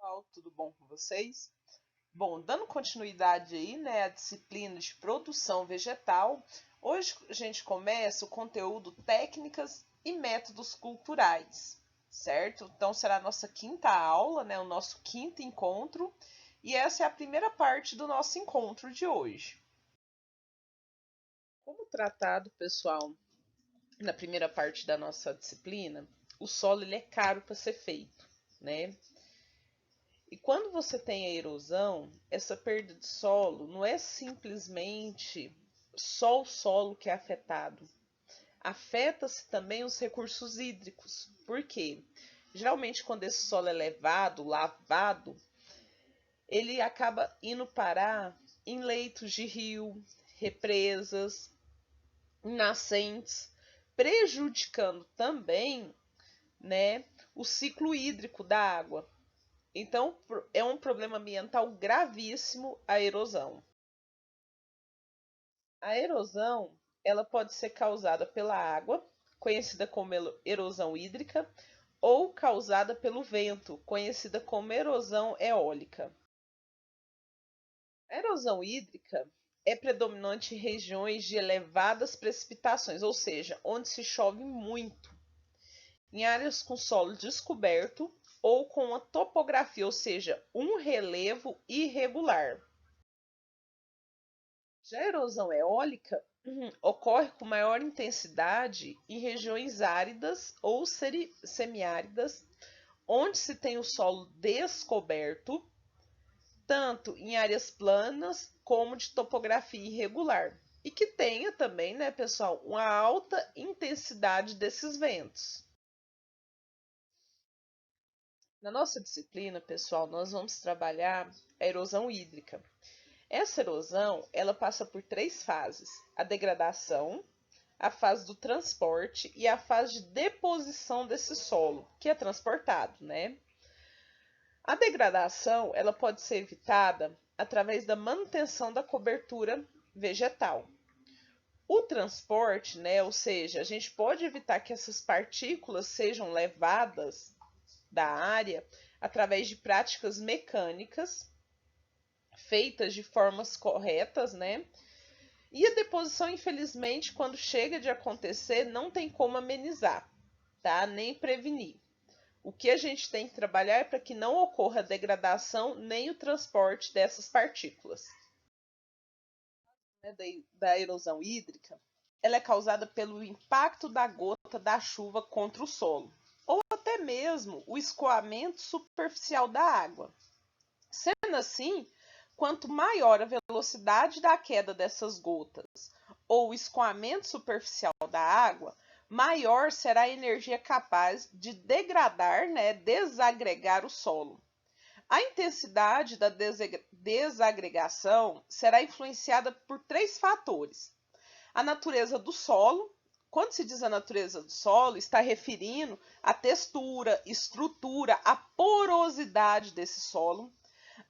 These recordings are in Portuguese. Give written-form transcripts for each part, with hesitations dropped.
Pessoal, tudo bom com vocês? Bom, dando continuidade aí, né, à disciplina de produção vegetal, hoje a gente começa o conteúdo técnicas e métodos culturais, certo? Então será a nossa quinta aula, né, o nosso quinto encontro, e essa é a primeira parte do nosso encontro de hoje. Como tratado, pessoal, na primeira parte da nossa disciplina, o solo ele é caro para ser feito, né? E quando você tem a erosão, essa perda de solo não é simplesmente só o solo que é afetado. Afeta-se também os recursos hídricos. Por quê? Geralmente, quando esse solo é levado, lavado, ele acaba indo parar em leitos de rio, represas, em nascentes, prejudicando também, né, o ciclo hídrico da água. Então, é um problema ambiental gravíssimo a erosão. A erosão, ela pode ser causada pela água, conhecida como erosão hídrica, ou causada pelo vento, conhecida como erosão eólica. A erosão hídrica é predominante em regiões de elevadas precipitações, ou seja, onde se chove muito, em áreas com solo descoberto ou com uma topografia, ou seja, um relevo irregular. Já a erosão eólica ocorre com maior intensidade em regiões áridas ou semiáridas, onde se tem o solo descoberto, tanto em áreas planas como de topografia irregular. E que tenha também, né, pessoal, uma alta intensidade desses ventos. Na nossa disciplina, pessoal, nós vamos trabalhar a erosão hídrica. Essa erosão, ela passa por três fases: a degradação, a fase do transporte e a fase de deposição desse solo, que é transportado, né? A degradação, ela pode ser evitada através da manutenção da cobertura vegetal. O transporte, né, ou seja, a gente pode evitar que essas partículas sejam levadas da área através de práticas mecânicas feitas de formas corretas, né? E a deposição, infelizmente, quando chega de acontecer, não tem como amenizar, tá? Nem prevenir. O que a gente tem que trabalhar é para que não ocorra a degradação nem o transporte dessas partículas. Né, da erosão hídrica, ela é causada pelo impacto da gota da chuva contra o solo, ou até mesmo o escoamento superficial da água. Sendo assim, quanto maior a velocidade da queda dessas gotas ou o escoamento superficial da água, maior será a energia capaz de degradar, né, desagregar o solo. A intensidade da desagregação será influenciada por três fatores: a natureza do solo. Quando se diz a natureza do solo, está referindo à textura, estrutura, a porosidade desse solo,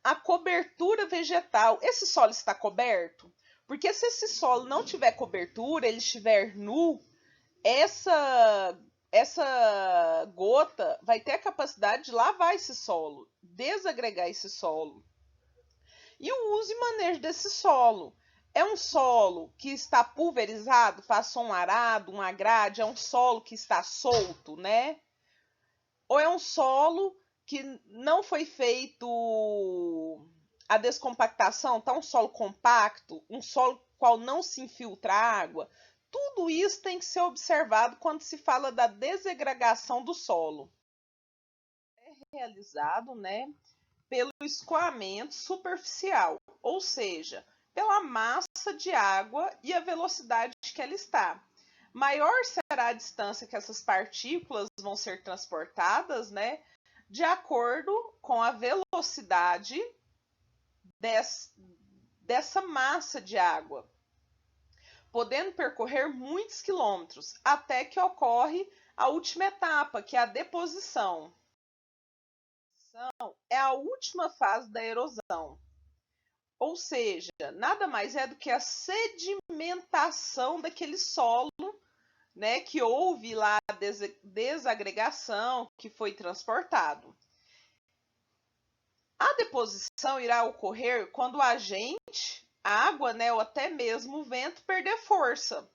a cobertura vegetal. Esse solo está coberto? Porque se esse solo não tiver cobertura, ele estiver nu, essa essa gota vai ter a capacidade de lavar esse solo, desagregar esse solo. E o uso e manejo desse solo. É um solo que está pulverizado, passou um arado, uma grade, é um solo que está solto, né? Ou é um solo que não foi feito a descompactação, está um solo compacto, um solo qual não se infiltra água. Tudo isso tem que ser observado quando se fala da desagregação do solo. É realizado, né, pelo escoamento superficial, ou seja, pela massa de água e a velocidade que ela está. Maior será a distância que essas partículas vão ser transportadas, né, de acordo com a velocidade dessa massa de água, podendo percorrer muitos quilômetros, até que ocorre a última etapa, que é a deposição. É a última fase da erosão. Ou seja, nada mais é do que a sedimentação daquele solo, né, que houve lá a desagregação, que foi transportado. A deposição irá ocorrer quando o agente, a água, né, ou até mesmo o vento, perder força,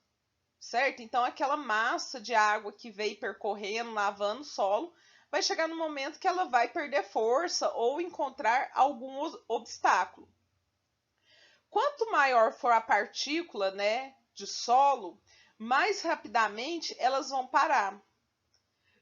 certo? Então, aquela massa de água que veio percorrendo, lavando o solo, vai chegar no momento que ela vai perder força ou encontrar algum obstáculo. Quanto maior for a partícula, né, de solo, mais rapidamente elas vão parar.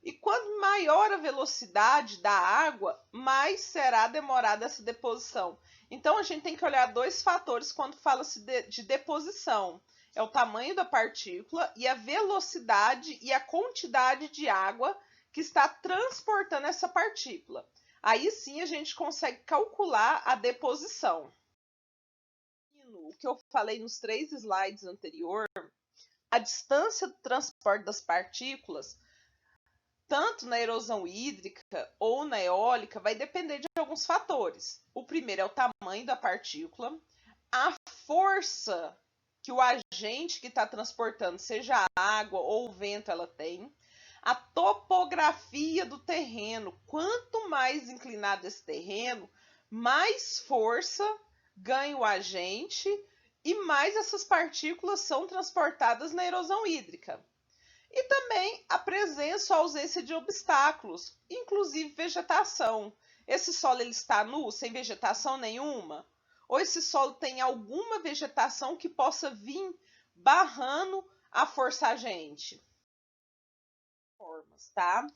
E quanto maior a velocidade da água, mais será demorada essa deposição. Então, a gente tem que olhar dois fatores quando fala-se de deposição. É o tamanho da partícula e a velocidade e a quantidade de água que está transportando essa partícula. Aí sim a gente consegue calcular a deposição. O que eu falei nos 3 slides anteriores, a distância do transporte das partículas, tanto na erosão hídrica ou na eólica, vai depender de alguns fatores. O primeiro é o tamanho da partícula, a força que o agente que está transportando, seja a água ou o vento, ela tem, a topografia do terreno. Quanto mais inclinado esse terreno, mais força ganha o agente e mais essas partículas são transportadas na erosão hídrica. E também a presença ou ausência de obstáculos, inclusive vegetação. Esse solo ele está nu, sem vegetação nenhuma? Ou esse solo tem alguma vegetação que possa vir barrando a força agente? Formas, tá?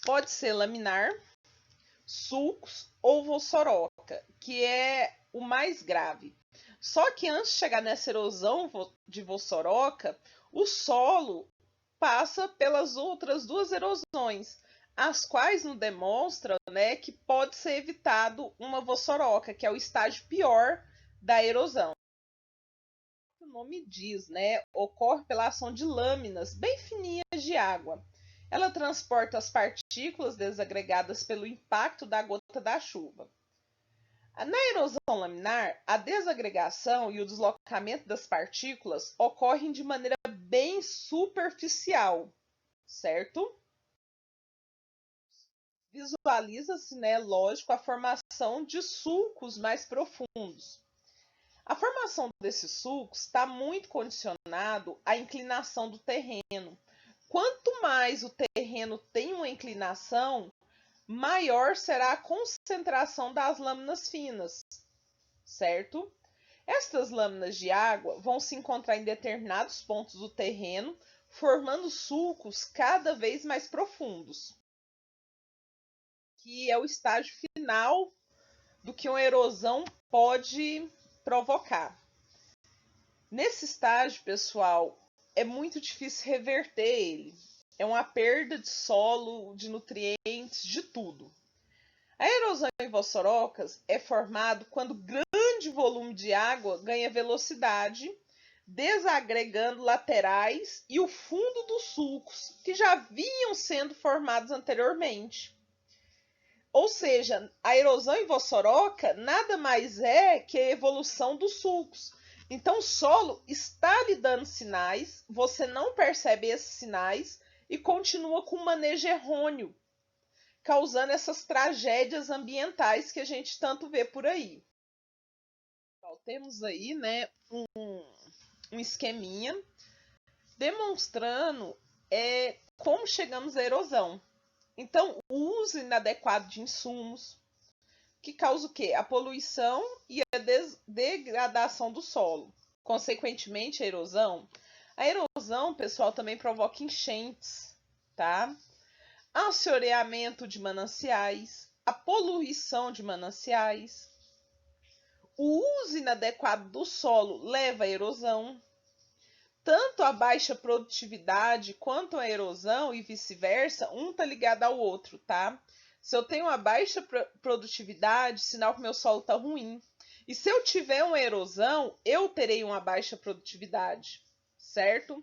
Pode ser laminar, sulcos ou vossoroca, que é o mais grave. Só que antes de chegar nessa erosão de vossoroca, o solo passa pelas outras duas erosões, as quais nos demonstram, né, que pode ser evitado uma vossoroca, que é o estágio pior da erosão. O nome diz, né, ocorre pela ação de lâminas bem fininhas de água. Ela transporta as partículas desagregadas pelo impacto da gota da chuva. Na erosão laminar, a desagregação e o deslocamento das partículas ocorrem de maneira bem superficial, certo? Visualiza-se, né, lógico, a formação de sulcos mais profundos. A formação desses sulcos está muito condicionado à inclinação do terreno. Quanto mais o terreno tem uma inclinação, maior será a concentração das lâminas finas, certo? Estas lâminas de água vão se encontrar em determinados pontos do terreno, formando sulcos cada vez mais profundos, que é o estágio final do que uma erosão pode provocar. Nesse estágio, pessoal, é muito difícil reverter ele. É uma perda de solo, de nutrientes, de tudo. A erosão em vossorocas é formada quando grande volume de água ganha velocidade, desagregando laterais e o fundo dos sulcos que já vinham sendo formados anteriormente. Ou seja, a erosão em vossoroca nada mais é que a evolução dos sulcos. Então, o solo está lhe dando sinais, você não percebe esses sinais e continua com um manejo errôneo, causando essas tragédias ambientais que a gente tanto vê por aí. Então, temos aí, né, um esqueminha demonstrando como chegamos à erosão. Então, o uso inadequado de insumos, que causa o quê? A poluição e a degradação do solo. Consequentemente, a erosão. A erosão, pessoal, também provoca enchentes, tá? Assoreamento de mananciais, a poluição de mananciais. O uso inadequado do solo leva à erosão. Tanto a baixa produtividade quanto a erosão e vice-versa, um está ligado ao outro, tá? Se eu tenho uma baixa produtividade, sinal que meu solo está ruim. E se eu tiver uma erosão, eu terei uma baixa produtividade, certo?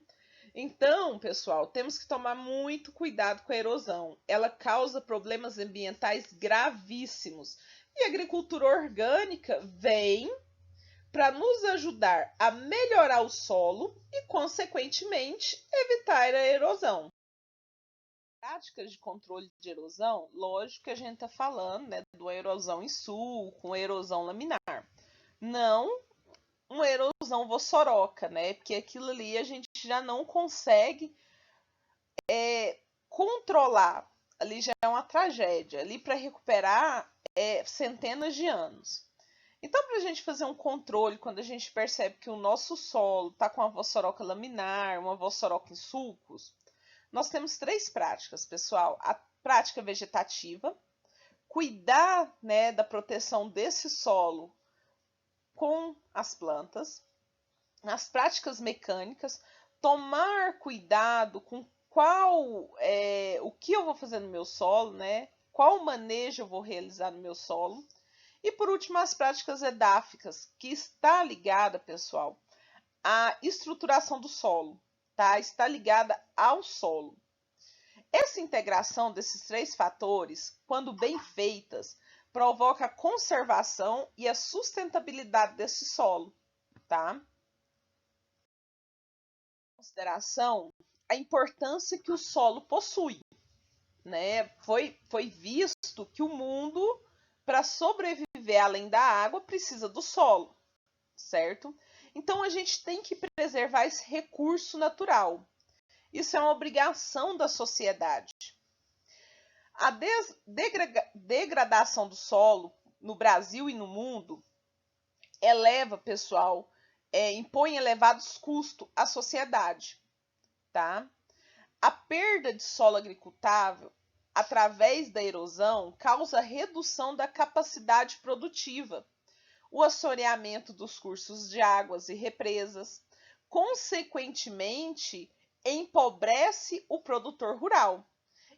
Então, pessoal, temos que tomar muito cuidado com a erosão. Ela causa problemas ambientais gravíssimos. E a agricultura orgânica vem para nos ajudar a melhorar o solo e, consequentemente, evitar a erosão. Práticas de controle de erosão, lógico que a gente está falando, né, de uma erosão em sulco, uma erosão laminar. Não uma erosão vossoroca, né? Porque aquilo ali a gente já não consegue controlar. Ali já é uma tragédia. Ali para recuperar centenas de anos. Então, para a gente fazer um controle, quando a gente percebe que o nosso solo está com uma vossoroca laminar, uma vossoroca em sulcos, nós temos três práticas, pessoal. A prática vegetativa, cuidar, né, da proteção desse solo com as plantas. As práticas mecânicas, tomar cuidado com o que eu vou fazer no meu solo, né? Qual manejo eu vou realizar no meu solo. E por último, as práticas edáficas, que está ligada, pessoal, à estruturação do solo, tá? Está ligada ao solo. Essa integração desses três fatores, quando bem feitas, provoca a conservação e a sustentabilidade desse solo, tá? Consideração a importância que o solo possui, né? Foi visto que o mundo, para sobreviver além da água, precisa do solo, certo? Então a gente tem que preservar esse recurso natural. Isso é uma obrigação da sociedade. A degradação do solo no Brasil e no mundo eleva, pessoal, impõe elevados custos à sociedade, tá? A perda de solo agricultável através da erosão causa redução da capacidade produtiva, o assoreamento dos cursos de águas e represas, consequentemente empobrece o produtor rural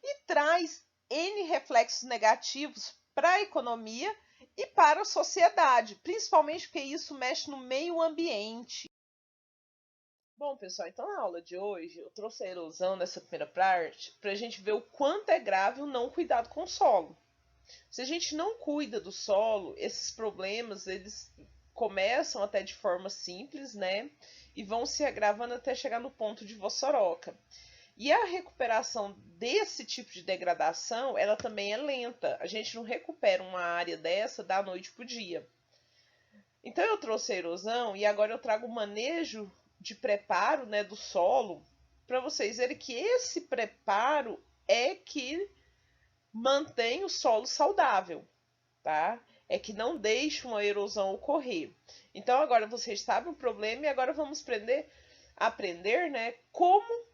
e traz N reflexos negativos para a economia e para a sociedade, principalmente porque isso mexe no meio ambiente. Bom, pessoal, então na aula de hoje eu trouxe a erosão nessa primeira parte para a gente ver o quanto é grave o não cuidado com o solo. Se a gente não cuida do solo, esses problemas eles começam até de forma simples, né? E vão se agravando até chegar no ponto de vossoroca. E a recuperação desse tipo de degradação, ela também é lenta. A gente não recupera uma área dessa da noite para o dia. Então eu trouxe a erosão e agora eu trago o manejo de preparo, né, do solo para vocês verem que esse preparo é que mantém o solo saudável, tá? É que não deixa uma erosão ocorrer. Então agora vocês sabem o problema e agora vamos aprender, né, como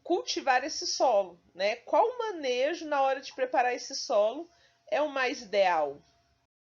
cultivar esse solo, né? Qual manejo na hora de preparar esse solo é o mais ideal?